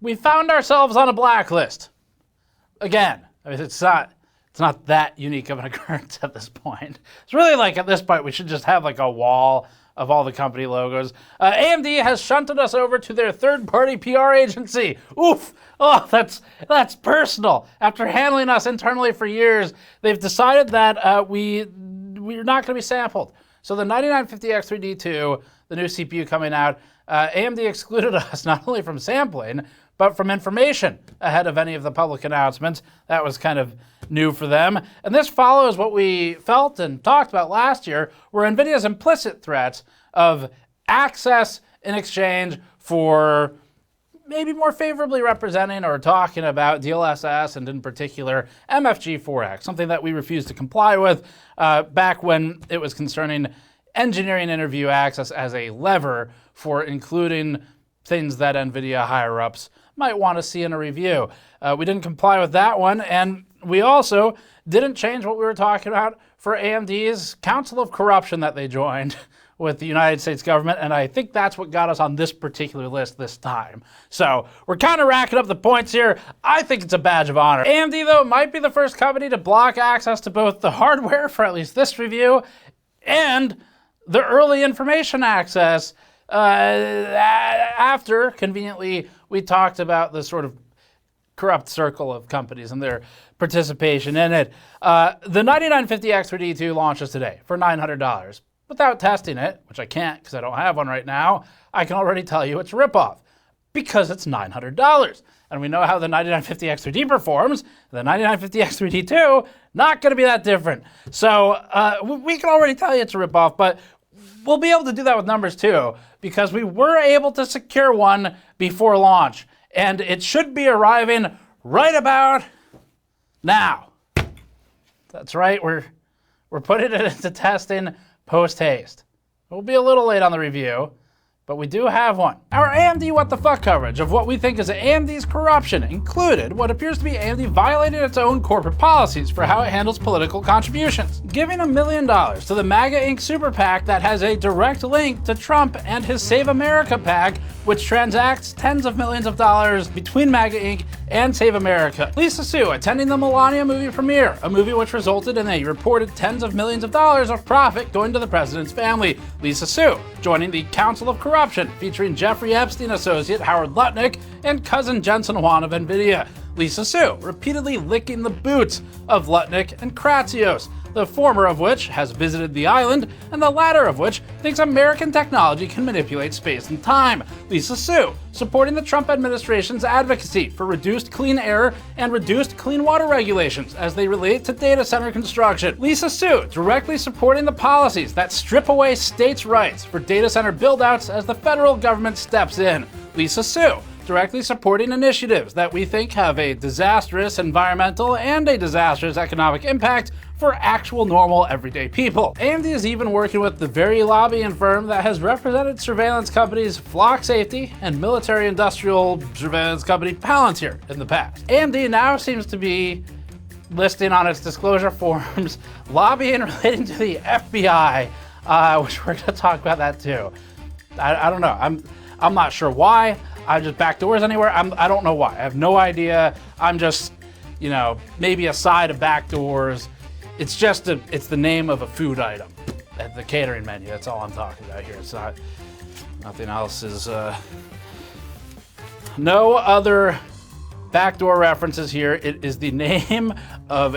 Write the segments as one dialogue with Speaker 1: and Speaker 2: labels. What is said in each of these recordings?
Speaker 1: we found ourselves on a blacklist. Again, I mean, it's not that unique of an occurrence at this point. It's really like at this point, we should just have like a wall of all the company logos. AMD has shunted us over to their third-party PR agency. Oof! Oh, that's personal. After handling us internally for years, they've decided that we're not going to be sampled. So the 9950X3D2, the new CPU coming out, AMD excluded us not only from sampling, but from information ahead of any of the public announcements. That was kind of new for them. And this follows what we felt and talked about last year, were NVIDIA's implicit threats of access in exchange for maybe more favorably representing or talking about DLSS and in particular MFG4X, something that we refused to comply with back when it was concerning engineering interview access as a lever for including things that NVIDIA higher-ups might want to see in a review. We didn't comply with that one, and we also didn't change what we were talking about for AMD's Council of Corruption that they joined with the United States government, and I think that's what got us on this particular list this time. So we're kind of racking up the points here. I think it's a badge of honor. AMD, though, might be the first company to block access to both the hardware for at least this review and the early information access after, conveniently, we talked about the sort of corrupt circle of companies and their participation in it. The 9950X3D2 launches today for $900. Without testing it, which I can't because I don't have one right now, I can already tell you it's a ripoff because it's $900. And we know how the 9950X3D performs. The 9950X3D2, not going to be that different. So we can already tell you it's a ripoff, but we'll be able to do that with numbers too, because we were able to secure one before launch, and it should be arriving right about now. That's right, we're putting it into testing post-haste. We'll be a little late on the review, but we do have one. Our AMD What the Fuck coverage of what we think is AMD's corruption included what appears to be AMD violating its own corporate policies for how it handles political contributions. Giving $1 million to the MAGA Inc. super PAC that has a direct link to Trump and his Save America PAC, which transacts tens of millions of dollars between MAGA Inc. and Save America. Lisa Su attending the Melania movie premiere, a movie which resulted in a reported tens of millions of dollars of profit going to the president's family. Lisa Su joining the Council of Corruption, featuring Jeffrey Epstein associate Howard Lutnick and cousin Jensen Huang of NVIDIA. Lisa Su repeatedly licking the boots of Lutnick and Kratsios, the former of which has visited the island, and the latter of which thinks American technology can manipulate space and time. Lisa Su supporting the Trump administration's advocacy for reduced clean air and reduced clean water regulations as they relate to data center construction. Lisa Su directly supporting the policies that strip away states' rights for data center buildouts as the federal government steps in. Lisa Su directly supporting initiatives that we think have a disastrous environmental and a disastrous economic impact for actual normal everyday people. AMD is even working with the very lobbying firm that has represented surveillance companies Flock Safety and military industrial surveillance company Palantir in the past. AMD now seems to be listing on its disclosure forms lobbying relating to the FBI, which we're going to talk about that too. I don't know. I'm not sure why. I just backdoors anywhere. I don't know why. I have no idea. I'm just, maybe a side of backdoors. It's just it's the name of a food item at the catering menu. That's all I'm talking about here. It's not, nothing else is, no other backdoor references here. It is the name of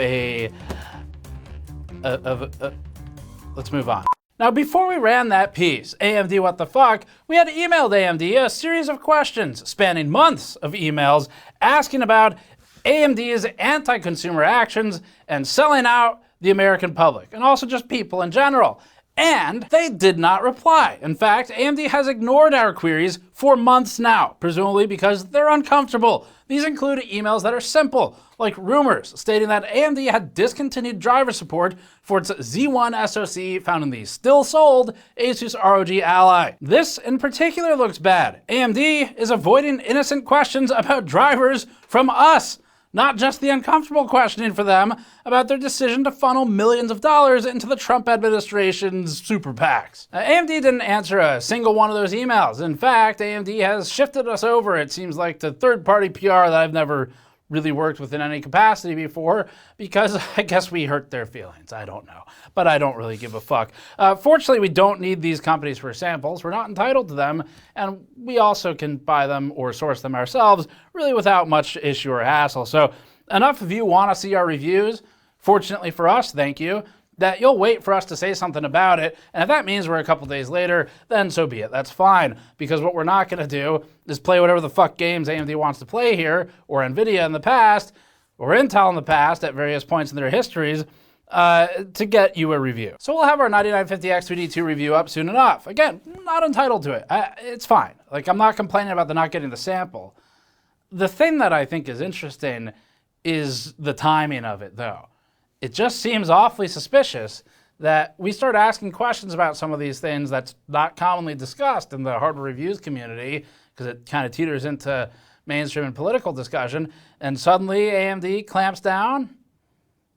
Speaker 1: let's move on. Now, before we ran that piece, AMD What the Fuck, we had emailed AMD a series of questions spanning months of emails asking about AMD's anti-consumer actions and selling out the American public, and also just people in general. And they did not reply. In fact, AMD has ignored our queries for months now, presumably because they're uncomfortable. These include emails that are simple, like rumors stating that AMD had discontinued driver support for its Z1 SoC found in the still sold Asus ROG Ally. This in particular looks bad. AMD is avoiding innocent questions about drivers from us. Not just the uncomfortable questioning for them about their decision to funnel millions of dollars into the Trump administration's super PACs. AMD didn't answer a single one of those emails. In fact, AMD has shifted us over, it seems like, to third-party PR that I've never really worked with in any capacity before, because I guess we hurt their feelings. I don't know, but I don't really give a fuck. Fortunately, we don't need these companies for samples. We're not entitled to them, and we also can buy them or source them ourselves, really without much issue or hassle. So enough of you want to see our reviews. Fortunately for us, thank you, that you'll wait for us to say something about it, and if that means we're a couple days later, then so be it. That's fine, because what we're not going to do is play whatever the fuck games AMD wants to play here, or NVIDIA in the past, or Intel in the past at various points in their histories, to get you a review. So we'll have our 9950X3D2 review up soon enough. Again, not entitled to it. It's fine. Like, I'm not complaining about the not getting the sample. The thing that I think is interesting is the timing of it, though. It just seems awfully suspicious that we start asking questions about some of these things that's not commonly discussed in the hardware reviews community, because it kind of teeters into mainstream and political discussion, and suddenly AMD clamps down.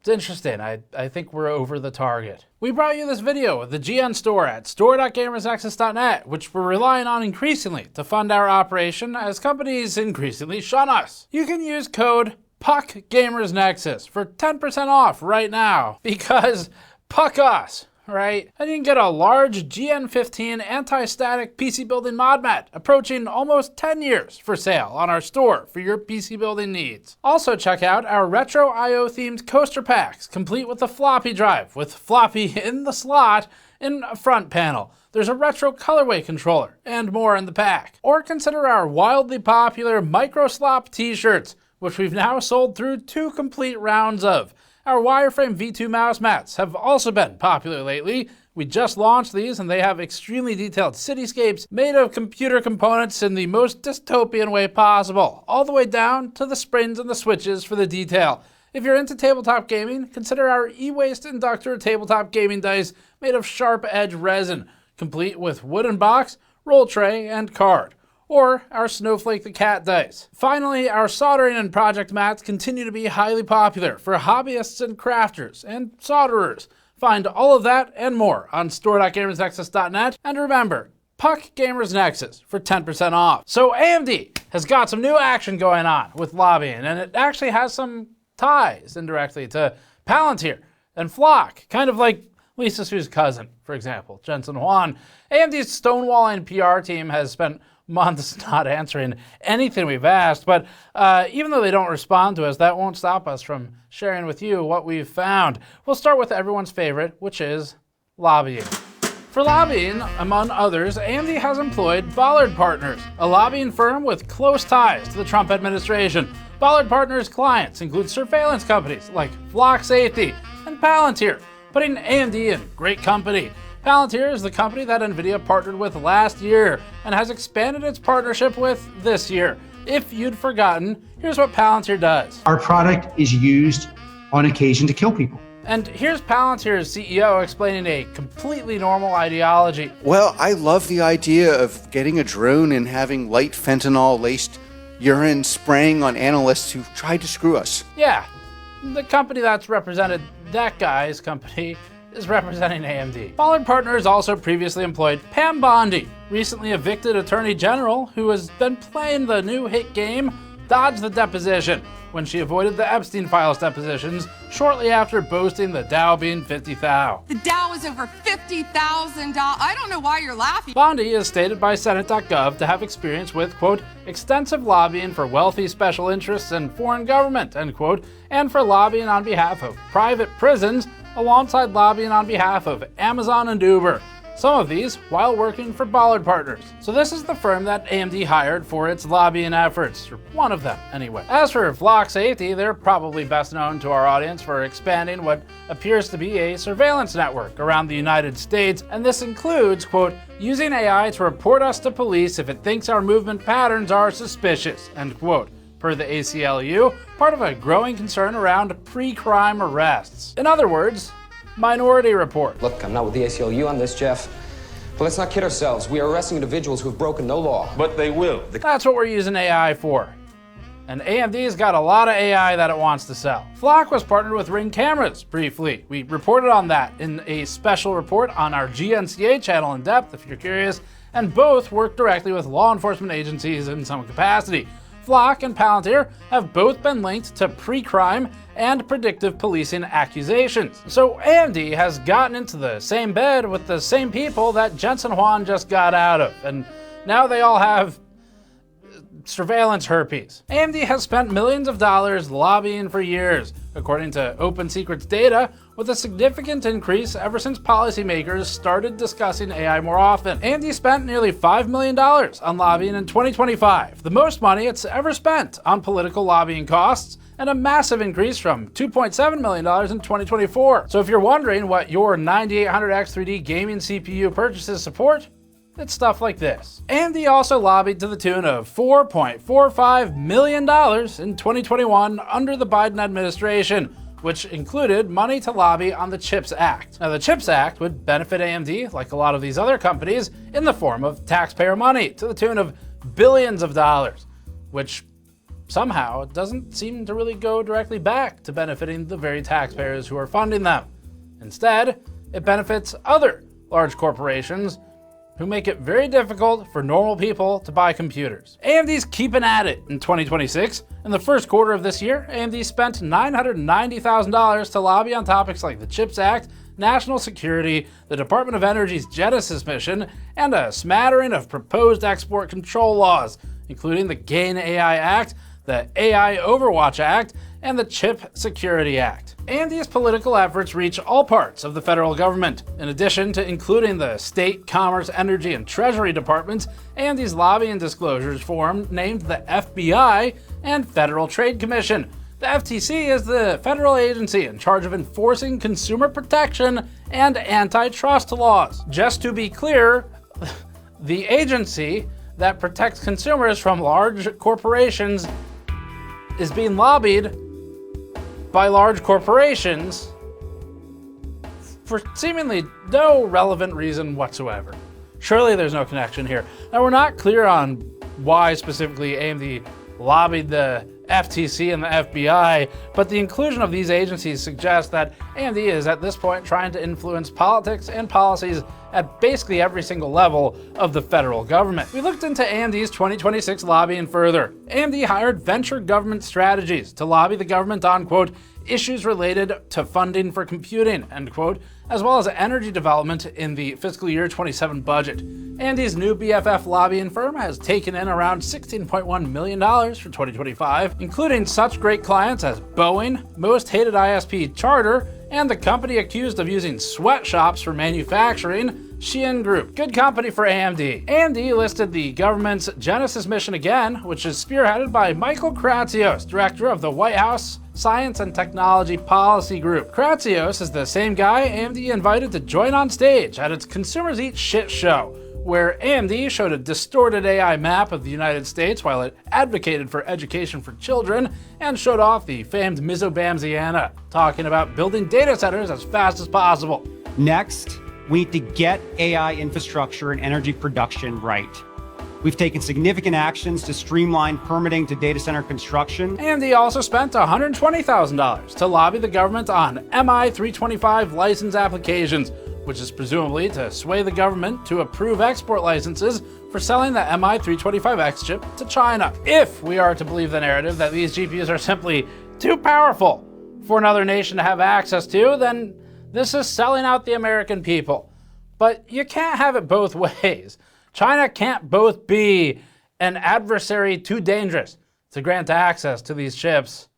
Speaker 1: It's interesting. I think we're over the target. We brought you this video of the GN store at store.gamersnexus.net, which we're relying on increasingly to fund our operation as companies increasingly shun us. You can use code PUCKGamersNexus for 10% off right now, because puck us, right? And you can get a large GN15 anti-static PC building mod mat approaching almost 10 years for sale on our store for your PC building needs. Also check out our retro IO themed coaster packs, complete with a floppy drive with floppy in the slot in a front panel. There's a retro colorway controller and more in the pack. Or consider our wildly popular micro slop t-shirts, which we've now sold through 2 complete rounds of. Our wireframe V2 mouse mats have also been popular lately. We just launched these and they have extremely detailed cityscapes made of computer components in the most dystopian way possible, all the way down to the springs and the switches for the detail. If you're into tabletop gaming, consider our e-waste inductor tabletop gaming dice made of sharp edge resin, complete with wooden box, roll tray, and card. Or our Snowflake the Cat dice. Finally, our soldering and project mats continue to be highly popular for hobbyists and crafters and solderers. Find all of that and more on store.gamersnexus.net, and remember, Puck Gamers Nexus for 10% off. So AMD has got some new action going on with lobbying, and it actually has some ties indirectly to Palantir and Flock, kind of like Lisa Su's cousin, for example, Jensen Huang. AMD's stonewalling PR team has spent months not answering anything we've asked, but even though they don't respond to us, that won't stop us from sharing with you what we've found. We'll start with everyone's favorite, which is lobbying. For lobbying, among others, AMD has employed Ballard Partners, a lobbying firm with close ties to the Trump administration. Ballard Partners' clients include surveillance companies like Flock Safety and Palantir, putting AMD in great company. Palantir is the company that NVIDIA partnered with last year and has expanded its partnership with this year. If you'd forgotten, here's what Palantir does.
Speaker 2: Our product is used on occasion to kill people.
Speaker 1: And here's Palantir's CEO explaining a completely normal ideology.
Speaker 3: Well, I love the idea of getting a drone and having light fentanyl-laced urine spraying on analysts who tried to screw us.
Speaker 1: Yeah, the company that's represented that guy's company is representing AMD. Ballard Partners also previously employed Pam Bondi, recently evicted Attorney General who has been playing the new hit game Dodge the Deposition, when she avoided the Epstein Files depositions shortly after boasting the Dow being 50,000.
Speaker 4: The Dow is over $50,000. I don't know why you're laughing.
Speaker 1: Bondi is stated by Senate.gov to have experience with, quote, extensive lobbying for wealthy special interests and foreign government, end quote, and for lobbying on behalf of private prisons, alongside lobbying on behalf of Amazon and Uber. Some of these while working for Ballard Partners. So this is the firm that AMD hired for its lobbying efforts, or one of them anyway. As for Flock Safety, they're probably best known to our audience for expanding what appears to be a surveillance network around the United States, and this includes, quote, using AI to report us to police if it thinks our movement patterns are suspicious, end quote, per the ACLU, part of a growing concern around pre-crime arrests. In other words, Minority Report.
Speaker 5: Look, I'm not with the ACLU on this, Jeff. But let's not kid ourselves. We are arresting individuals who have broken no law.
Speaker 6: But they will.
Speaker 1: That's what we're using AI for. And AMD's got a lot of AI that it wants to sell. Flock was partnered with Ring Cameras briefly. We reported on that in a special report on our GNCA channel in depth if you're curious, and both work directly with law enforcement agencies in some capacity. Flock and Palantir have both been linked to pre-crime and predictive policing accusations. So AMD has gotten into the same bed with the same people that Jensen Huang just got out of, and now they all have surveillance herpes. AMD has spent millions of dollars lobbying for years, according to Open Secrets data, with a significant increase ever since policymakers started discussing AI more often. AMD spent nearly $5 million on lobbying in 2025, the most money it's ever spent on political lobbying costs, and a massive increase from $2.7 million in 2024. So if you're wondering what your 9800X 3D gaming CPU purchases support, it's stuff like this. AMD also lobbied to the tune of $4.45 million in 2021 under the Biden administration, which included money to lobby on the CHIPS Act. Now, the CHIPS Act would benefit AMD, like a lot of these other companies, in the form of taxpayer money to the tune of billions of dollars, which somehow doesn't seem to really go directly back to benefiting the very taxpayers who are funding them. Instead, it benefits other large corporations who make it very difficult for normal people to buy computers. AMD's keeping at it in 2026. In the first quarter of this year, AMD spent $990,000 to lobby on topics like the CHIPS Act, national security, the Department of Energy's Genesis mission, and a smattering of proposed export control laws, including the GAIN AI Act, the AI Overwatch Act, and the Chip Security Act. AMD's political efforts reach all parts of the federal government. In addition to including the State, Commerce, Energy, and Treasury departments, AMD's lobbying disclosures forum named the FBI and Federal Trade Commission. The FTC is the federal agency in charge of enforcing consumer protection and antitrust laws. Just to be clear, the agency that protects consumers from large corporations is being lobbied by large corporations for seemingly no relevant reason whatsoever. Surely there's no connection here. Now, we're not clear on why specifically AMD lobbied the FTC and the FBI, but the inclusion of these agencies suggests that AMD is at this point trying to influence politics and policies at basically every single level of the federal government. We looked into AMD's 2026 lobbying further. AMD hired venture government strategies to lobby the government on, quote, issues related to funding for computing, end quote, as well as energy development in the fiscal year 27 budget. AMD's new BFF lobbying firm has taken in around $16.1 million for 2025, including such great clients as Boeing, most hated ISP Charter, and the company accused of using sweatshops for manufacturing, Shein Group. Good company for AMD. AMD listed the government's Genesis mission again, which is spearheaded by Michael Kratsios, director of the White House Science and Technology Policy Group. Kratsios is the same guy AMD invited to join on stage at its Consumers Eat Shit show, where AMD showed a distorted AI map of the United States while it advocated for education for children and showed off the famed Mizobamsiana, talking about building data centers as fast as possible.
Speaker 6: Next, we need to get AI infrastructure and energy production right. We've taken significant actions to streamline permitting to data center construction.
Speaker 1: AMD also spent $120,000 to lobby the government on MI 325 license applications, which is presumably to sway the government to approve export licenses for selling the MI 325X chip to China. If we are to believe the narrative that these GPUs are simply too powerful for another nation to have access to, then this is selling out the American people. But you can't have it both ways. China can't both be an adversary too dangerous to grant access to these chips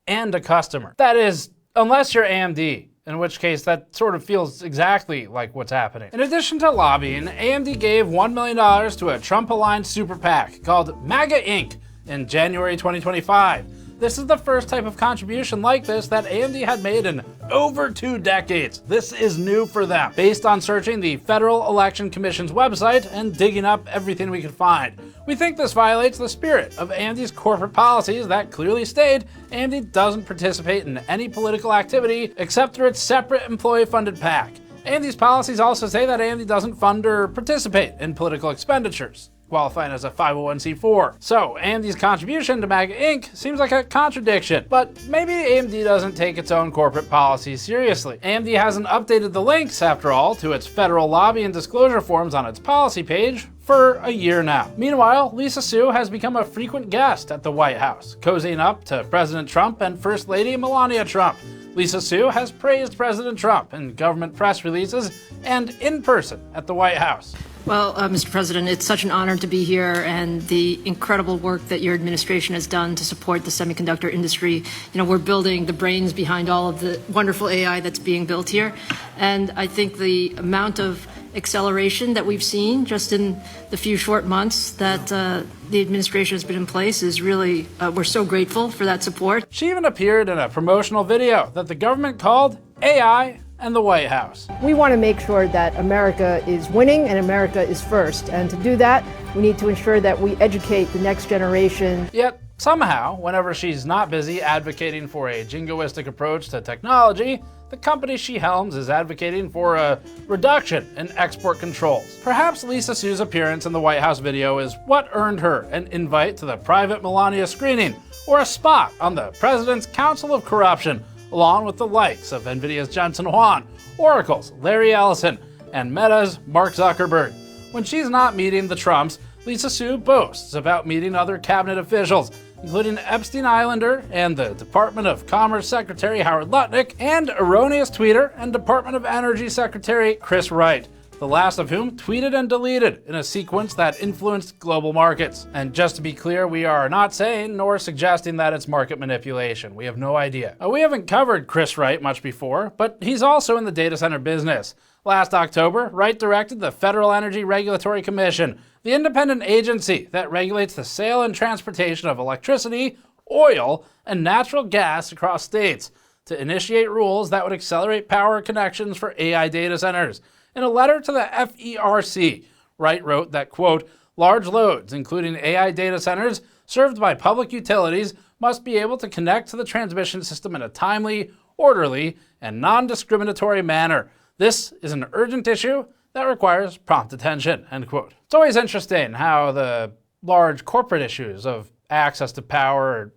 Speaker 1: and a customer. That is, unless you're AMD, in which case that sort of feels exactly like what's happening. In addition to lobbying, AMD gave $1 million to a Trump-aligned super PAC called MAGA Inc. in January 2025. This is the first type of contribution like this that AMD had made in over 2 decades. This is new for them, based on searching the Federal Election Commission's website and digging up everything we could find. We think this violates the spirit of AMD's corporate policies that clearly state AMD doesn't participate in any political activity except through its separate employee-funded PAC. AMD's policies also say that AMD doesn't fund or participate in political expenditures. qualifying as a 501c4. So AMD's contribution to MAGA Inc. seems like a contradiction, but maybe AMD doesn't take its own corporate policies seriously. AMD hasn't updated the links, after all, to its federal lobby and disclosure forms on its policy page for a year now. Meanwhile, Lisa Su has become a frequent guest at the White House, cozying up to President Trump and First Lady Melania Trump. Lisa Su has praised President Trump in government press releases and in person at the White House.
Speaker 7: Well, Mr. President, it's such an honor to be here, and the incredible work that your administration has done to support the semiconductor industry. You know, we're building the brains behind all of the wonderful AI that's being built here. And I think the amount of acceleration that we've seen just in the few short months that the administration has been in place is really, we're so grateful for that support.
Speaker 1: She even appeared in a promotional video that the government called AI and the White House.
Speaker 8: We want to make sure that America is winning and America is first. And to do that, we need to ensure that we educate the next generation.
Speaker 1: Yet, somehow, whenever she's not busy advocating for a jingoistic approach to technology, the company she helms is advocating for a reduction in export controls. Perhaps Lisa Su's appearance in the White House video is what earned her an invite to the private Melania screening, or a spot on the President's Council of Corruption, along with the likes of NVIDIA's Jensen Huang, Oracle's Larry Ellison, and Meta's Mark Zuckerberg. When she's not meeting the Trumps, Lisa Su boasts about meeting other cabinet officials, including Epstein Islander and the Department of Commerce Secretary Howard Lutnick, and erroneous tweeter and Department of Energy Secretary Chris Wright, the last of whom tweeted and deleted in a sequence that influenced global markets. And just to be clear, we are not saying nor suggesting that it's market manipulation. We have no idea. We haven't covered Chris Wright much before, but he's also in the data center business. Last October, Wright directed the Federal Energy Regulatory Commission, the independent agency that regulates the sale and transportation of electricity, oil, and natural gas across states, to initiate rules that would accelerate power connections for AI data centers. In a letter to the FERC, Wright wrote that, quote, large loads, including AI data centers served by public utilities, must be able to connect to the transmission system in a timely, orderly, and non-discriminatory manner. This is an urgent issue that requires prompt attention, end quote. It's always interesting how the large corporate issues of access to power,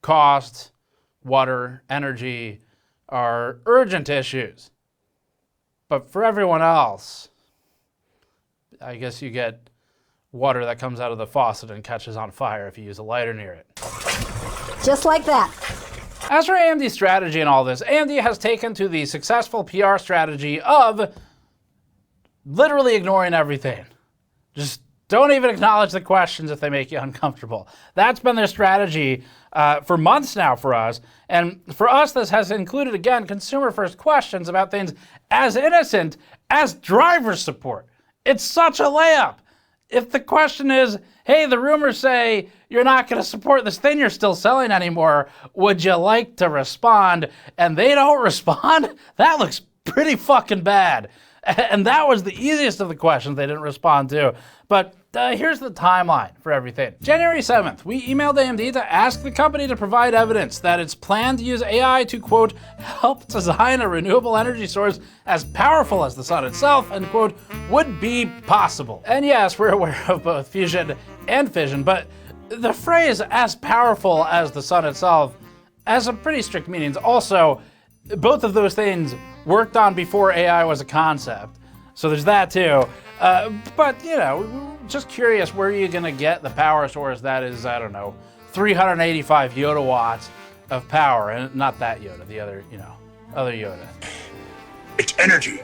Speaker 1: cost, water, energy are urgent issues. But for everyone else, I guess you get water that comes out of the faucet and catches on fire if you use a lighter near it.
Speaker 9: Just like that.
Speaker 1: As for AMD's strategy in all this, AMD has taken to the successful PR strategy of literally ignoring everything. Just don't even acknowledge the questions if they make you uncomfortable. That's been their strategy for months now for us. And for us, this has included, again, consumer-first questions about things as innocent as driver support. It's such a layup. If the question is, hey, the rumors say you're not going to support this thing you're still selling anymore, would you like to respond? And they don't respond? That looks pretty fucking bad. And that was the easiest of the questions they didn't respond to. But here's the timeline for everything. January 7th, we emailed AMD to ask the company to provide evidence that its plan to use AI to, quote, help design a renewable energy source as powerful as the sun itself, end quote, would be possible. And yes, we're aware of both fusion and fission, but the phrase as powerful as the sun itself has some pretty strict meanings. Also, both of those things worked on before AI was a concept. So there's that too. But, you know, just curious, where are you going to get the power source that is, I don't know, 385 Yoda watts of power? And not that Yoda, the other, you know, other Yoda.
Speaker 10: Its energy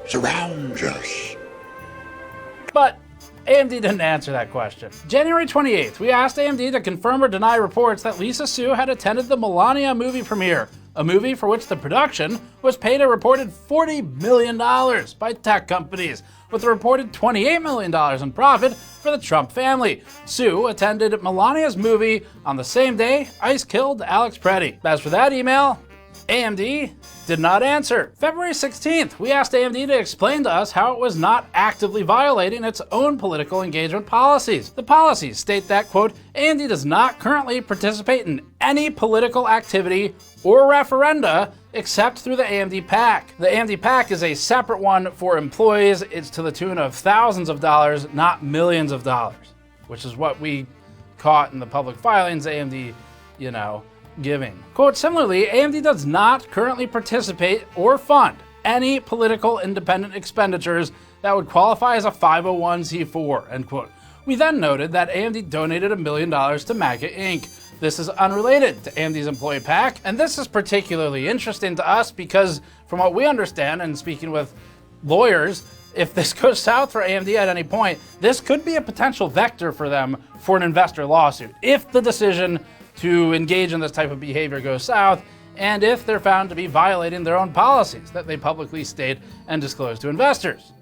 Speaker 10: surrounds us.
Speaker 1: But AMD didn't answer that question. January 28th, we asked AMD to confirm or deny reports that Lisa Su had attended the Melania movie premiere, a movie for which the production was paid a reported $40 million by tech companies, with a reported $28 million in profit for the Trump family. Su attended Melania's movie on the same day ICE killed Alex Preddy. As for that email, AMD did not answer. February 16th, we asked AMD to explain to us how it was not actively violating its own political engagement policies. The policies state that, quote, AMD does not currently participate in any political activity or referenda except through the AMD PAC. The AMD PAC is a separate one for employees. It's to the tune of thousands of dollars, not millions of dollars. which is what we caught in the public filings AMD, giving. Quote, similarly, AMD does not currently participate or fund any political independent expenditures that would qualify as a 501c4, end quote. We then noted that AMD donated $1 million to MAGA Inc. This is unrelated to AMD's employee PAC, and this is particularly interesting to us because from what we understand, and speaking with lawyers, if this goes south for AMD at any point, this could be a potential vector for them for an investor lawsuit. If the decision to engage in this type of behavior goes south, and if they're found to be violating their own policies that they publicly state and disclose to investors.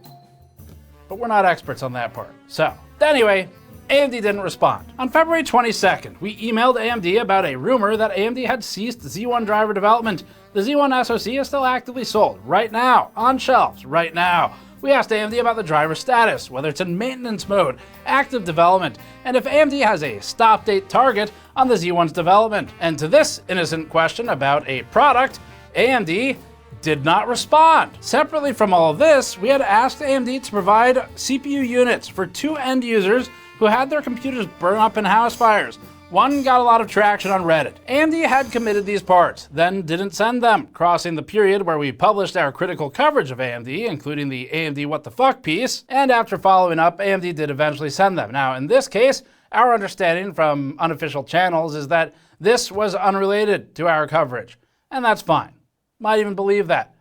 Speaker 1: But we're not experts on that part. So, anyway, AMD didn't respond. On February 22nd, we emailed AMD about a rumor that AMD had ceased Z1 driver development. The Z1 SoC is still actively sold right now, on shelves right now. We asked AMD about the driver status, whether it's in maintenance mode, active development, and if AMD has a stop date target on the Z1's development. And to this innocent question about a product, AMD did not respond. Separately from all of this, we had asked AMD to provide CPU units for 2 end users who had their computers burn up in house fires. One got a lot of traction on Reddit. AMD had committed these parts, then didn't send them, crossing the period where we published our critical coverage of AMD, including the AMD What the Fuck piece, and after following up, AMD did eventually send them. Now, in this case, our understanding from unofficial channels is that this was unrelated to our coverage, and that's fine. Might even believe that.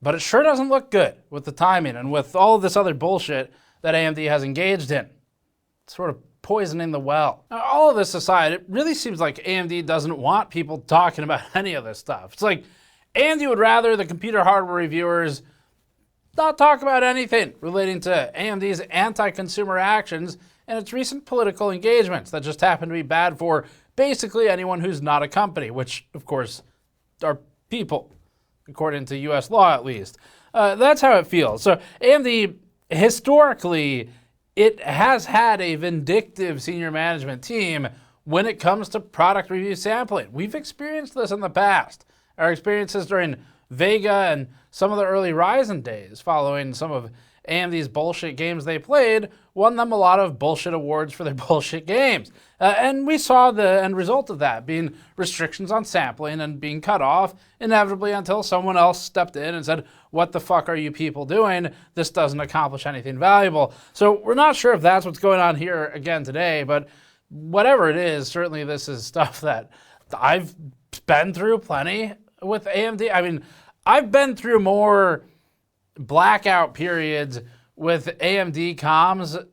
Speaker 1: But it sure doesn't look good with the timing and with all of this other bullshit that AMD has engaged in. It's sort of poisoning the well. Now, all of this aside, it really seems like AMD doesn't want people talking about any of this stuff. It's like AMD would rather the computer hardware reviewers not talk about anything relating to AMD's anti-consumer actions and its recent political engagements that just happen to be bad for basically anyone who's not a company, which, of course, are people, according to US law at least. That's how it feels. So AMD, historically, it has had a vindictive senior management team when it comes to product review sampling. We've experienced this in the past. Our experiences during Vega and some of the early Ryzen days following some of AMD's bullshit games they played won them a lot of bullshit awards for their bullshit games. And we saw the end result of that being restrictions on sampling and being cut off inevitably until someone else stepped in and said, what the fuck are you people doing? This doesn't accomplish anything valuable. So we're not sure if that's what's going on here again today, but whatever it is, certainly this is stuff that I've been through plenty with AMD. I mean, I've been through more blackout periods with AMD comms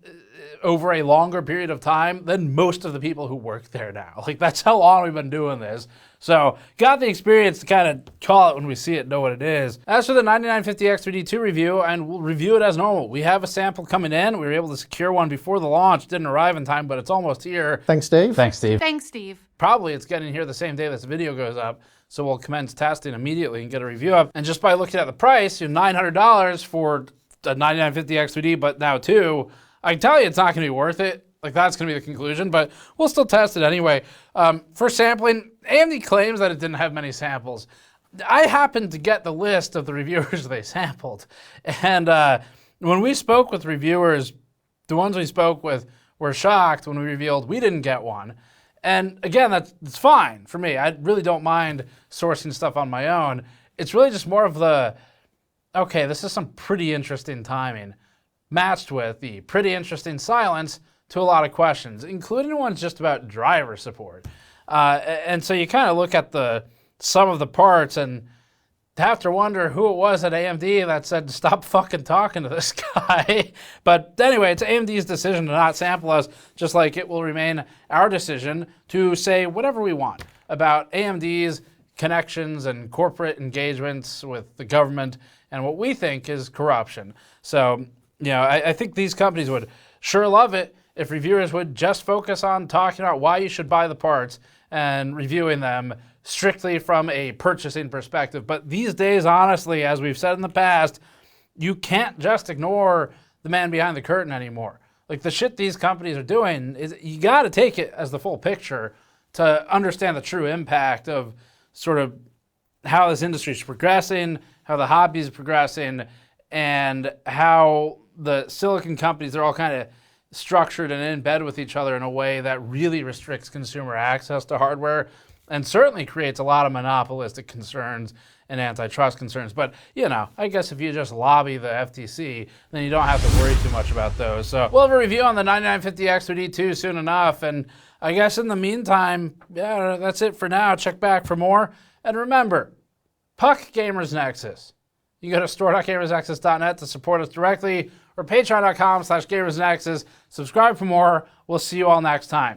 Speaker 1: over a longer period of time than most of the people who work there now. Like, that's how long we've been doing this. So, got the experience to kind of call it when we see it, know what it is. As for the 9950X3D2 review, and we'll review it as normal. We have a sample coming in. We were able to secure one before the launch. Didn't arrive in time, but it's almost here.
Speaker 11: Thanks, Dave.
Speaker 1: Thanks, Steve.
Speaker 4: Thanks, Steve.
Speaker 1: Probably it's getting here the same day this video goes up. So we'll commence testing immediately and get a review up. And just by looking at the price, $900 for a 9950X3D, but now 2, I can tell you it's not going to be worth it. Like, that's going to be the conclusion, but we'll still test it anyway. For sampling, AMD claims that it didn't have many samples. I happened to get the list of the reviewers they sampled. And when we spoke with reviewers, the ones we spoke with were shocked when we revealed we didn't get one. And again, that's fine for me. I really don't mind sourcing stuff on my own. It's really just more of the, okay, this is some pretty interesting timing, matched with the pretty interesting silence to a lot of questions, including ones just about driver support. And so you kind of look at the sum of the parts and have to wonder who it was at AMD that said, stop fucking talking to this guy. But anyway, it's AMD's decision to not sample us, just like it will remain our decision to say whatever we want about AMD's connections and corporate engagements with the government and what we think is corruption. So, I think these companies would sure love it if reviewers would just focus on talking about why you should buy the parts and reviewing them strictly from a purchasing perspective. But these days, honestly, as we've said in the past, you can't just ignore the man behind the curtain anymore. Like, the shit these companies are doing, is you got to take it as the full picture to understand the true impact of sort of how this industry is progressing, how the hobby is progressing, and how the silicon companies are all kind of structured and in bed with each other in a way that really restricts consumer access to hardware and certainly creates a lot of monopolistic concerns and antitrust concerns. But, you know, I guess if you just lobby the FTC, then you don't have to worry too much about those. So we'll have a review on the 9950X3D2 soon enough. And I guess in the meantime, yeah, that's it for now. Check back for more. And remember, Puck GamersNexus. You can go to store.gamersnexus.net to support us directly or patreon.com/gamersnexus. Subscribe for more. We'll see you all next time.